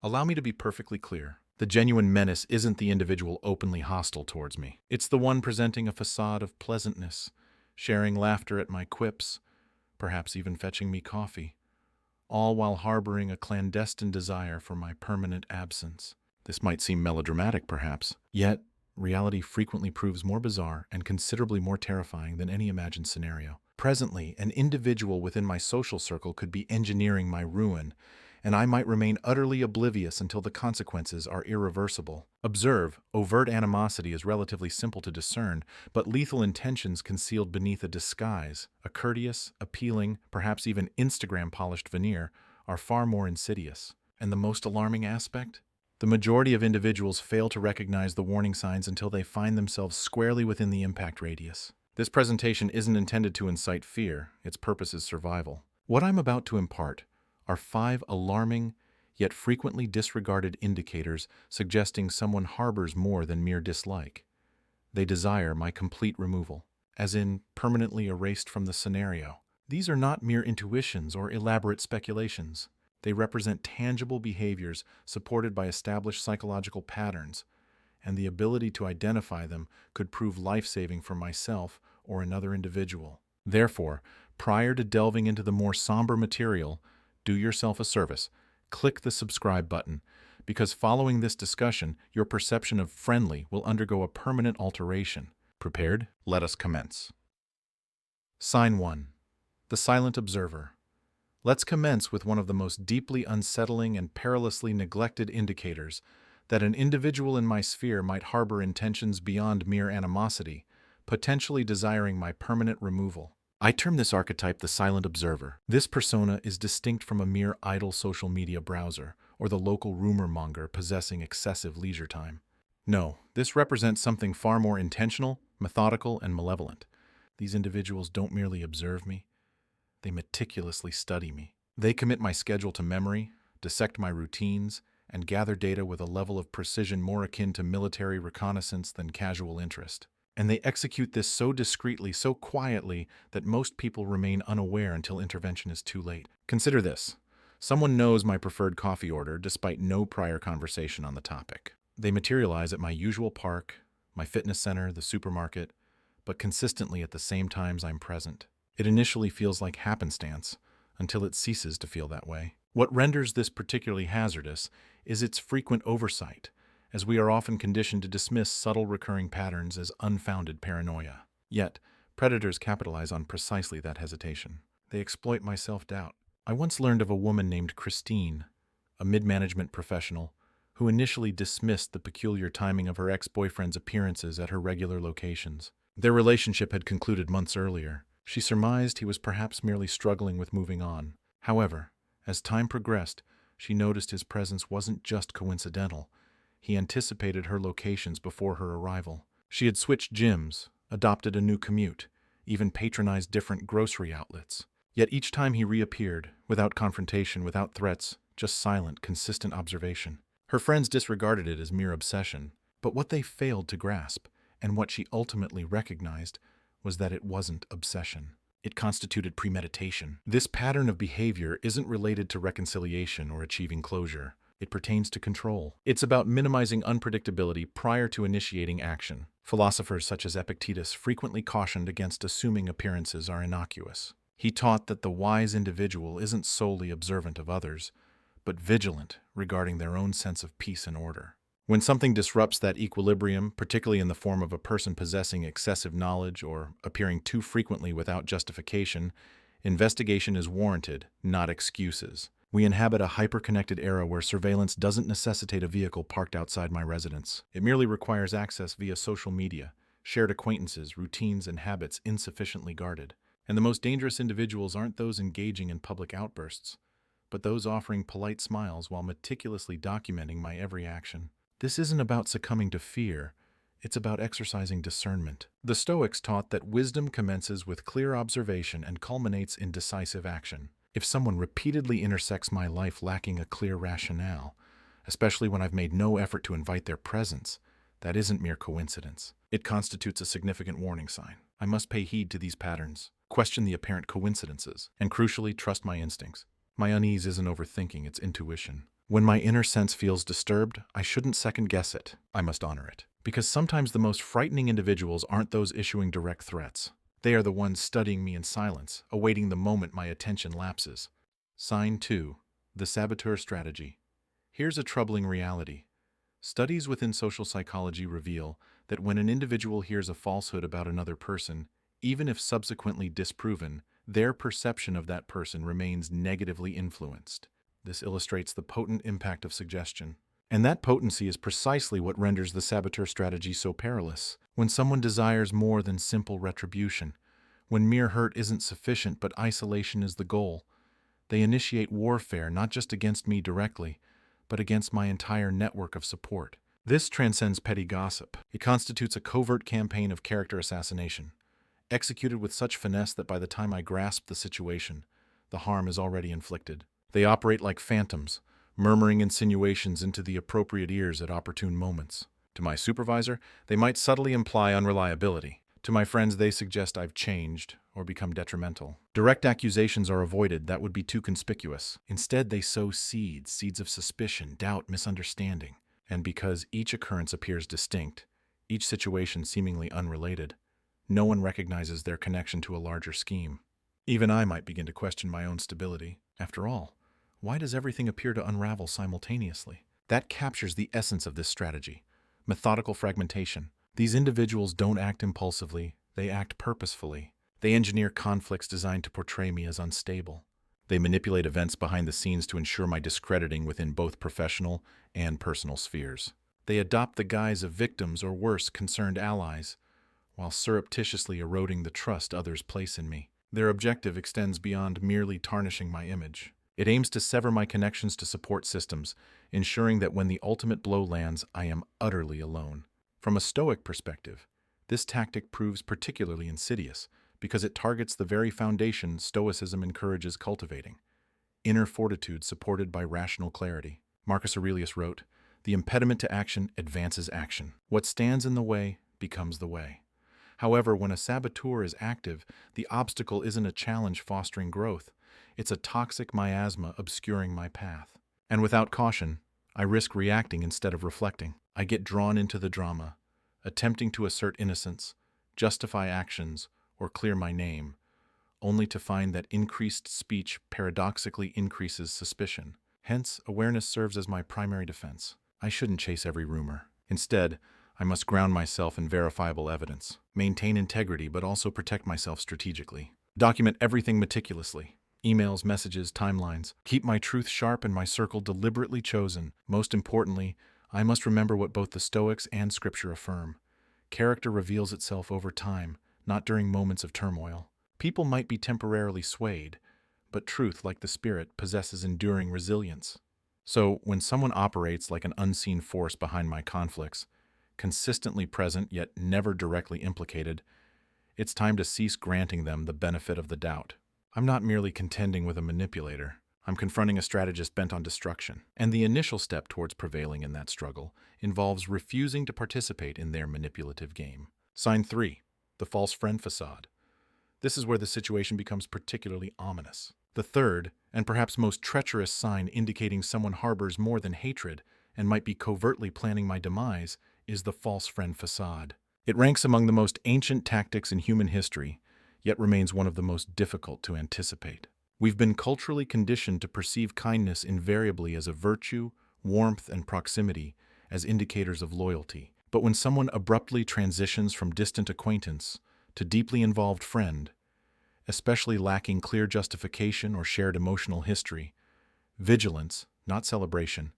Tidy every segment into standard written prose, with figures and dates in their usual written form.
Allow me to be perfectly clear. The genuine menace isn't the individual openly hostile towards me. It's the one presenting a facade of pleasantness, sharing laughter at my quips, perhaps even fetching me coffee, all while harboring a clandestine desire for my permanent absence. This might seem melodramatic, perhaps, yet reality frequently proves more bizarre and considerably more terrifying than any imagined scenario. Presently, an individual within my social circle could be engineering my ruin, and I might remain utterly oblivious until the consequences are irreversible. Observe, overt animosity is relatively simple to discern, but lethal intentions concealed beneath a disguise, a courteous, appealing, perhaps even Instagram-polished veneer, are far more insidious. And the most alarming aspect? The majority of individuals fail to recognize the warning signs until they find themselves squarely within the impact radius. This presentation isn't intended to incite fear, its purpose is survival. What I'm about to impart are 5 alarming, yet frequently disregarded indicators suggesting someone harbors more than mere dislike. They desire my complete removal, as in permanently erased from the scenario. These are not mere intuitions or elaborate speculations. They represent tangible behaviors supported by established psychological patterns, and the ability to identify them could prove life-saving for myself or another individual. Therefore, prior to delving into the more somber material, do yourself a service. Click the subscribe button, because following this discussion, your perception of friendly will undergo a permanent alteration. Prepared? Let us commence. Sign 1. The Silent Observer. Let's commence with one of the most deeply unsettling and perilously neglected indicators that an individual in my sphere might harbor intentions beyond mere animosity, potentially desiring my permanent removal. I term this archetype the silent observer. This persona is distinct from a mere idle social media browser or the local rumor monger possessing excessive leisure time. No, this represents something far more intentional, methodical, and malevolent. These individuals don't merely observe me, they meticulously study me. They commit my schedule to memory, dissect my routines, and gather data with a level of precision more akin to military reconnaissance than casual interest. And they execute this so discreetly, so quietly, that most people remain unaware until intervention is too late. Consider this. Someone knows my preferred coffee order despite no prior conversation on the topic. They materialize at my usual park, my fitness center, the supermarket, but consistently at the same times I'm present. It initially feels like happenstance, until it ceases to feel that way. What renders this particularly hazardous is its frequent oversight, as we are often conditioned to dismiss subtle recurring patterns as unfounded paranoia. Yet, predators capitalize on precisely that hesitation. They exploit my self-doubt. I once learned of a woman named Christine, a mid-management professional, who initially dismissed the peculiar timing of her ex-boyfriend's appearances at her regular locations. Their relationship had concluded months earlier. She surmised he was perhaps merely struggling with moving on. However, as time progressed, she noticed his presence wasn't just coincidental. He anticipated her locations before her arrival. She had switched gyms, adopted a new commute, even patronized different grocery outlets. Yet each time he reappeared, without confrontation, without threats, just silent, consistent observation. Her friends disregarded it as mere obsession, but what they failed to grasp, and what she ultimately recognized, was that it wasn't obsession. It constituted premeditation. This pattern of behavior isn't related to reconciliation or achieving closure. It pertains to control. It's about minimizing unpredictability prior to initiating action. Philosophers such as Epictetus frequently cautioned against assuming appearances are innocuous. He taught that the wise individual isn't solely observant of others, but vigilant regarding their own sense of peace and order. When something disrupts that equilibrium, particularly in the form of a person possessing excessive knowledge or appearing too frequently without justification, investigation is warranted, not excuses. We inhabit a hyper-connected era where surveillance doesn't necessitate a vehicle parked outside my residence. It merely requires access via social media, shared acquaintances, routines, and habits insufficiently guarded. And the most dangerous individuals aren't those engaging in public outbursts, but those offering polite smiles while meticulously documenting my every action. This isn't about succumbing to fear, it's about exercising discernment. The Stoics taught that wisdom commences with clear observation and culminates in decisive action. If someone repeatedly intersects my life lacking a clear rationale, especially when I've made no effort to invite their presence, that isn't mere coincidence. It constitutes a significant warning sign. I must pay heed to these patterns, question the apparent coincidences, and crucially, trust my instincts. My unease isn't overthinking, it's intuition. When my inner sense feels disturbed, I shouldn't second-guess it. I must honor it. Because sometimes the most frightening individuals aren't those issuing direct threats. They are the ones studying me in silence, awaiting the moment my attention lapses. Sign 2. The Saboteur Strategy. Here's a troubling reality. Studies within social psychology reveal that when an individual hears a falsehood about another person, even if subsequently disproven, their perception of that person remains negatively influenced. This illustrates the potent impact of suggestion. And that potency is precisely what renders the saboteur strategy so perilous. When someone desires more than simple retribution, when mere hurt isn't sufficient but isolation is the goal, they initiate warfare not just against me directly, but against my entire network of support. This transcends petty gossip. It constitutes a covert campaign of character assassination, executed with such finesse that by the time I grasp the situation, the harm is already inflicted. They operate like phantoms, murmuring insinuations into the appropriate ears at opportune moments. To my supervisor, they might subtly imply unreliability. To my friends, they suggest I've changed or become detrimental. Direct accusations are avoided, that would be too conspicuous. Instead, they sow seeds of suspicion, doubt, misunderstanding. And because each occurrence appears distinct, each situation seemingly unrelated, no one recognizes their connection to a larger scheme. Even I might begin to question my own stability. After all, why does everything appear to unravel simultaneously? That captures the essence of this strategy. Methodical fragmentation. These individuals don't act impulsively, they act purposefully. They engineer conflicts designed to portray me as unstable. They manipulate events behind the scenes to ensure my discrediting within both professional and personal spheres. They adopt the guise of victims or worse, concerned allies, while surreptitiously eroding the trust others place in me. Their objective extends beyond merely tarnishing my image. It aims to sever my connections to support systems, ensuring that when the ultimate blow lands, I am utterly alone. From a Stoic perspective, this tactic proves particularly insidious because it targets the very foundation Stoicism encourages cultivating: inner fortitude supported by rational clarity. Marcus Aurelius wrote, "The impediment to action advances action. What stands in the way becomes the way." However, when a saboteur is active, the obstacle isn't a challenge fostering growth. It's a toxic miasma obscuring my path. And without caution, I risk reacting instead of reflecting. I get drawn into the drama, attempting to assert innocence, justify actions, or clear my name, only to find that increased speech paradoxically increases suspicion. Hence, awareness serves as my primary defense. I shouldn't chase every rumor. Instead, I must ground myself in verifiable evidence, maintain integrity, but also protect myself strategically. Document everything meticulously. Emails, messages, timelines. Keep my truth sharp and my circle deliberately chosen. Most importantly, I must remember what both the Stoics and Scripture affirm. Character reveals itself over time, not during moments of turmoil. People might be temporarily swayed, but truth, like the spirit, possesses enduring resilience. So, when someone operates like an unseen force behind my conflicts, consistently present yet never directly implicated, it's time to cease granting them the benefit of the doubt. I'm not merely contending with a manipulator. I'm confronting a strategist bent on destruction. And the initial step towards prevailing in that struggle involves refusing to participate in their manipulative game. Sign 3. The False Friend Facade. This is where the situation becomes particularly ominous. The third, and perhaps most treacherous sign indicating someone harbors more than hatred and might be covertly planning my demise, is the false friend facade. It ranks among the most ancient tactics in human history, yet remains one of the most difficult to anticipate. We've been culturally conditioned to perceive kindness invariably as a virtue, warmth, and proximity as indicators of loyalty. But when someone abruptly transitions from distant acquaintance to deeply involved friend, especially lacking clear justification or shared emotional history, vigilance, not celebration,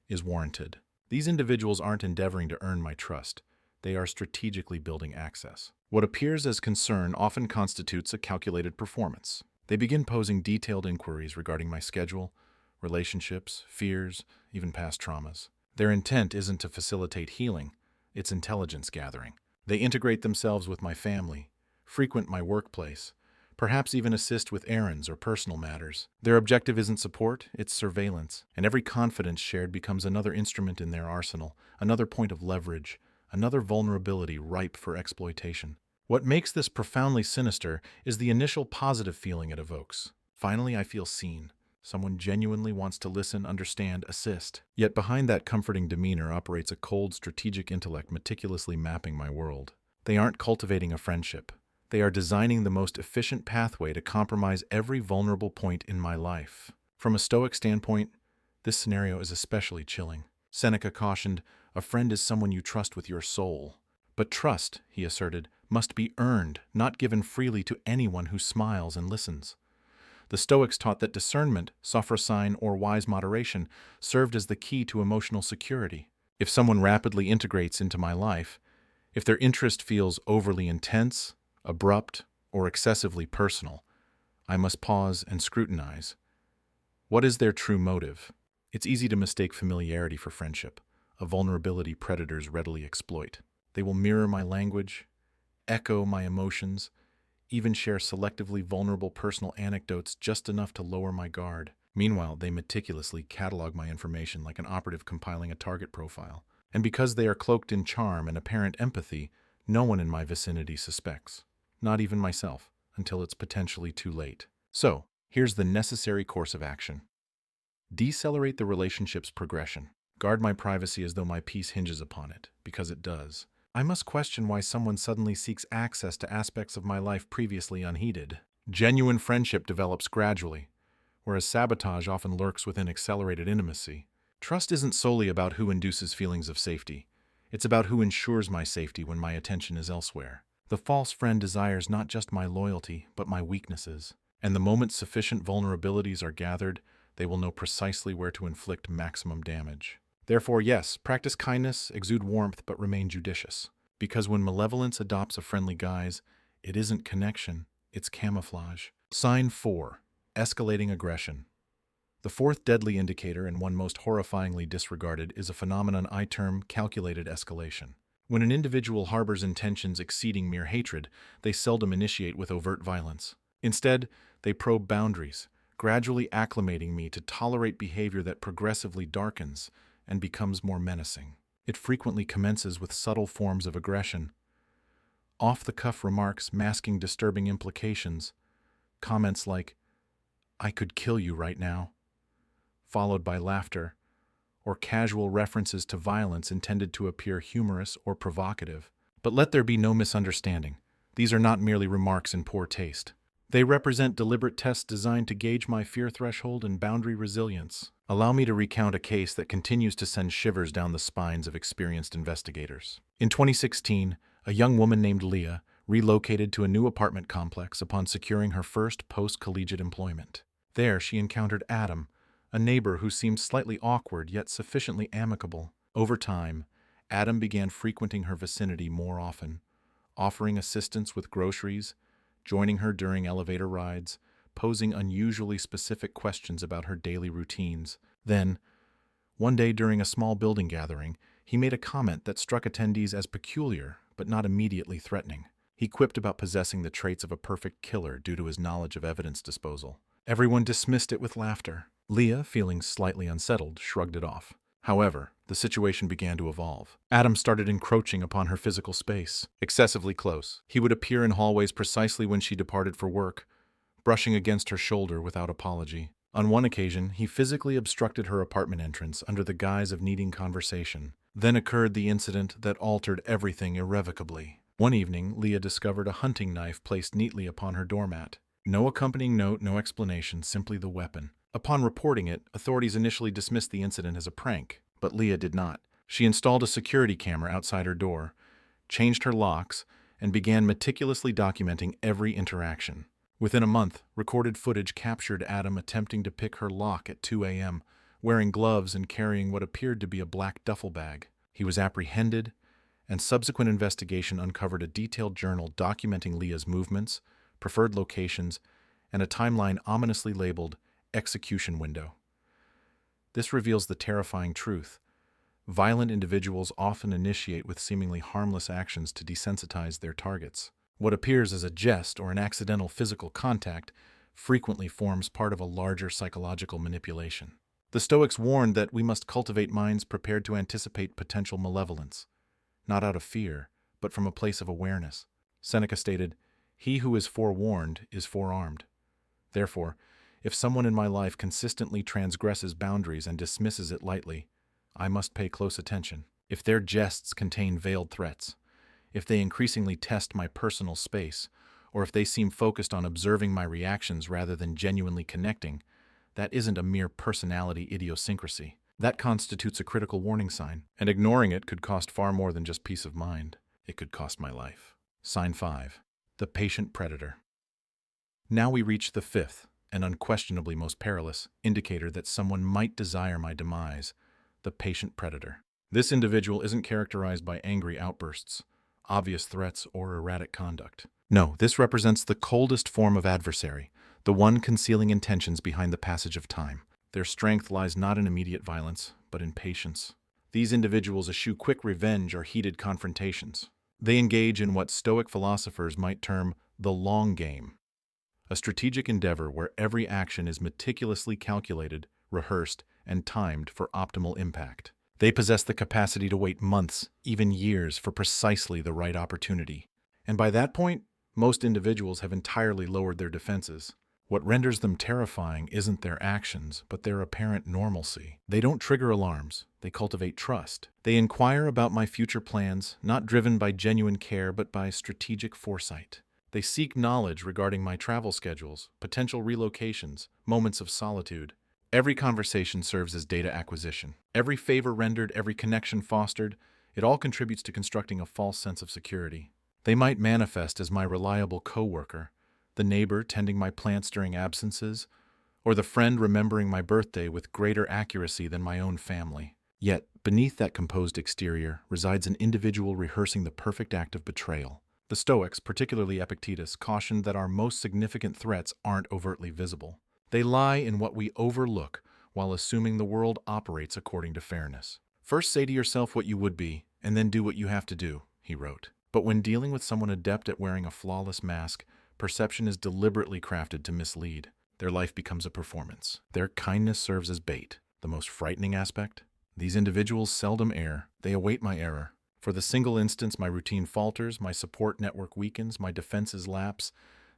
is warranted. These individuals aren't endeavoring to earn my trust. They are strategically building access. What appears as concern often constitutes a calculated performance. They begin posing detailed inquiries regarding my schedule, relationships, fears, even past traumas. Their intent isn't to facilitate healing, it's intelligence gathering. They integrate themselves with my family, frequent my workplace, perhaps even assist with errands or personal matters. Their objective isn't support, it's surveillance, and every confidence shared becomes another instrument in their arsenal, another point of leverage, another vulnerability ripe for exploitation. What makes this profoundly sinister is the initial positive feeling it evokes. Finally, I feel seen. Someone genuinely wants to listen, understand, assist. Yet behind that comforting demeanor operates a cold, strategic intellect meticulously mapping my world. They aren't cultivating a friendship. They are designing the most efficient pathway to compromise every vulnerable point in my life. From a Stoic standpoint, this scenario is especially chilling. Seneca cautioned, "A friend is someone you trust with your soul." But trust, he asserted, must be earned, not given freely to anyone who smiles and listens. The Stoics taught that discernment, sophrosyne, or wise moderation served as the key to emotional security. If someone rapidly integrates into my life, if their interest feels overly intense, abrupt, or excessively personal, I must pause and scrutinize. What is their true motive? It's easy to mistake familiarity for friendship, a vulnerability predators readily exploit. They will mirror my language, echo my emotions, even share selectively vulnerable personal anecdotes just enough to lower my guard. Meanwhile, they meticulously catalog my information like an operative compiling a target profile. And because they are cloaked in charm and apparent empathy, no one in my vicinity suspects. Not even myself, until it's potentially too late. So, here's the necessary course of action. Decelerate the relationship's progression. Guard my privacy as though my peace hinges upon it, because it does. I must question why someone suddenly seeks access to aspects of my life previously unheeded. Genuine friendship develops gradually, whereas sabotage often lurks within accelerated intimacy. Trust isn't solely about who induces feelings of safety. It's about who ensures my safety when my attention is elsewhere. The false friend desires not just my loyalty, but my weaknesses. And the moment sufficient vulnerabilities are gathered, they will know precisely where to inflict maximum damage. Therefore, yes, practice kindness, exude warmth, but remain judicious. Because when malevolence adopts a friendly guise, it isn't connection, it's camouflage. Sign 4. Escalating aggression. The fourth deadly indicator, and one most horrifyingly disregarded, is a phenomenon I term calculated escalation. When an individual harbors intentions exceeding mere hatred, they seldom initiate with overt violence. Instead, they probe boundaries, gradually acclimating me to tolerate behavior that progressively darkens and becomes more menacing. It frequently commences with subtle forms of aggression, off-the-cuff remarks masking disturbing implications, comments like, "I could kill you right now," followed by laughter, or casual references to violence intended to appear humorous or provocative. But let there be no misunderstanding. These are not merely remarks in poor taste. They represent deliberate tests designed to gauge my fear threshold and boundary resilience. Allow me to recount a case that continues to send shivers down the spines of experienced investigators. In 2016, a young woman named Leah relocated to a new apartment complex upon securing her first post-collegiate employment. There, she encountered Adam, a neighbor who seemed slightly awkward yet sufficiently amicable. Over time, Adam began frequenting her vicinity more often, offering assistance with groceries, joining her during elevator rides, posing unusually specific questions about her daily routines. Then, one day during a small building gathering, he made a comment that struck attendees as peculiar, but not immediately threatening. He quipped about possessing the traits of a perfect killer due to his knowledge of evidence disposal. Everyone dismissed it with laughter. Leah, feeling slightly unsettled, shrugged it off. However, the situation began to evolve. Adam started encroaching upon her physical space, excessively close. He would appear in hallways precisely when she departed for work, brushing against her shoulder without apology. On one occasion, he physically obstructed her apartment entrance under the guise of needing conversation. Then occurred the incident that altered everything irrevocably. One evening, Leah discovered a hunting knife placed neatly upon her doormat. No accompanying note, no explanation, simply the weapon. Upon reporting it, authorities initially dismissed the incident as a prank, but Leah did not. She installed a security camera outside her door, changed her locks, and began meticulously documenting every interaction. Within a month, recorded footage captured Adam attempting to pick her lock at 2 a.m., wearing gloves and carrying what appeared to be a black duffel bag. He was apprehended, and subsequent investigation uncovered a detailed journal documenting Leah's movements, preferred locations, and a timeline ominously labeled execution window. This reveals the terrifying truth. Violent individuals often initiate with seemingly harmless actions to desensitize their targets. What appears as a jest or an accidental physical contact frequently forms part of a larger psychological manipulation. The Stoics warned that we must cultivate minds prepared to anticipate potential malevolence, not out of fear, but from a place of awareness. Seneca stated, "He who is forewarned is forearmed." Therefore, If someone in my life consistently transgresses boundaries and dismisses it lightly, I must pay close attention. If their jests contain veiled threats, if they increasingly test my personal space, or if they seem focused on observing my reactions rather than genuinely connecting, that isn't a mere personality idiosyncrasy. That constitutes a critical warning sign, and ignoring it could cost far more than just peace of mind. It could cost my life. Sign 5. The patient predator. Now we reach the fifth, and unquestionably most perilous, indicator that someone might desire my demise: the patient predator. This individual isn't characterized by angry outbursts, obvious threats, or erratic conduct. No, this represents the coldest form of adversary, the one concealing intentions behind the passage of time. Their strength lies not in immediate violence, but in patience. These individuals eschew quick revenge or heated confrontations. They engage in what Stoic philosophers might term the long game, a strategic endeavor where every action is meticulously calculated, rehearsed, and timed for optimal impact. They possess the capacity to wait months, even years, for precisely the right opportunity. And by that point, most individuals have entirely lowered their defenses. What renders them terrifying isn't their actions, but their apparent normalcy. They don't trigger alarms. They cultivate trust. They inquire about my future plans, not driven by genuine care, but by strategic foresight. They seek knowledge regarding my travel schedules, potential relocations, moments of solitude. Every conversation serves as data acquisition. Every favor rendered, every connection fostered, it all contributes to constructing a false sense of security. They might manifest as my reliable coworker, the neighbor tending my plants during absences, or the friend remembering my birthday with greater accuracy than my own family. Yet, beneath that composed exterior resides an individual rehearsing the perfect act of betrayal. The Stoics, particularly Epictetus, cautioned that our most significant threats aren't overtly visible. They lie in what we overlook while assuming the world operates according to fairness. First say to yourself what you would be, and then do what you have to do, he wrote. But when dealing with someone adept at wearing a flawless mask, perception is deliberately crafted to mislead. Their life becomes a performance. Their kindness serves as bait. The most frightening aspect? These individuals seldom err. They await my error. For the single instance my routine falters, my support network weakens, my defenses lapse,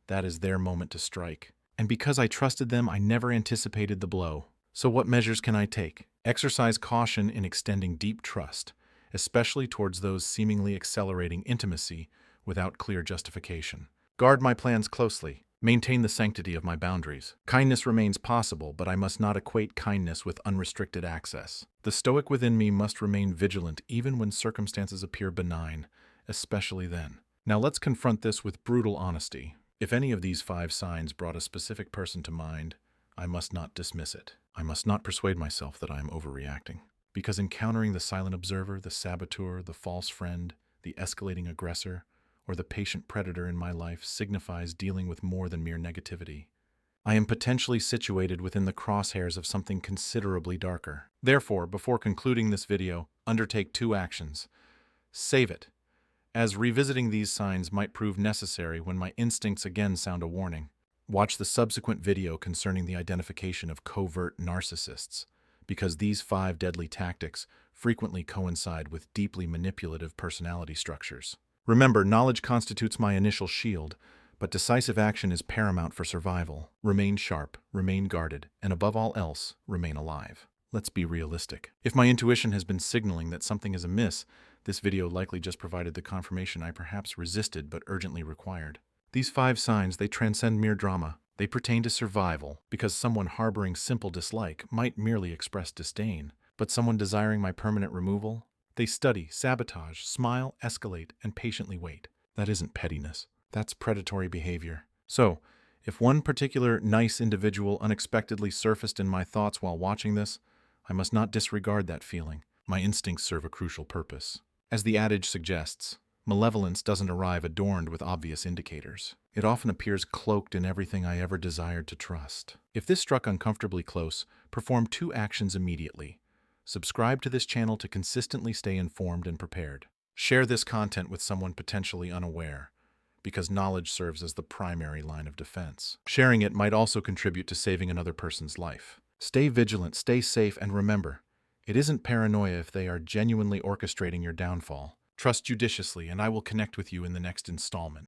that is their moment to strike. And because I trusted them, I never anticipated the blow. So what measures can I take? Exercise caution in extending deep trust, especially towards those seemingly accelerating intimacy without clear justification. Guard my plans closely. Maintain the sanctity of my boundaries. Kindness remains possible, but I must not equate kindness with unrestricted access. The Stoic within me must remain vigilant even when circumstances appear benign, especially then. Now let's confront this with brutal honesty. If any of these 5 signs brought a specific person to mind, I must not dismiss it. I must not persuade myself that I am overreacting. Because encountering the silent observer, the saboteur, the false friend, the escalating aggressor, or the patient predator in my life signifies dealing with more than mere negativity. I am potentially situated within the crosshairs of something considerably darker. Therefore, before concluding this video, undertake 2 actions. Save it, as revisiting these signs might prove necessary when my instincts again sound a warning. Watch the subsequent video concerning the identification of covert narcissists, because these 5 deadly tactics frequently coincide with deeply manipulative personality structures. Remember, knowledge constitutes my initial shield, but decisive action is paramount for survival. Remain sharp, remain guarded, and above all else, remain alive. Let's be realistic. If my intuition has been signaling that something is amiss, this video likely just provided the confirmation I perhaps resisted but urgently required. These 5 signs, they transcend mere drama. They pertain to survival, because someone harboring simple dislike might merely express disdain, but someone desiring my permanent removal, they study, sabotage, smile, escalate, and patiently wait. That isn't pettiness. That's predatory behavior. So, if one particular nice individual unexpectedly surfaced in my thoughts while watching this, I must not disregard that feeling. My instincts serve a crucial purpose. As the adage suggests, malevolence doesn't arrive adorned with obvious indicators. It often appears cloaked in everything I ever desired to trust. If this struck uncomfortably close, perform 2 actions immediately. Subscribe to this channel to consistently stay informed and prepared. Share this content with someone potentially unaware, because knowledge serves as the primary line of defense. Sharing it might also contribute to saving another person's life. Stay vigilant, stay safe, and remember, it isn't paranoia if they are genuinely orchestrating your downfall. Trust judiciously, and I will connect with you in the next installment.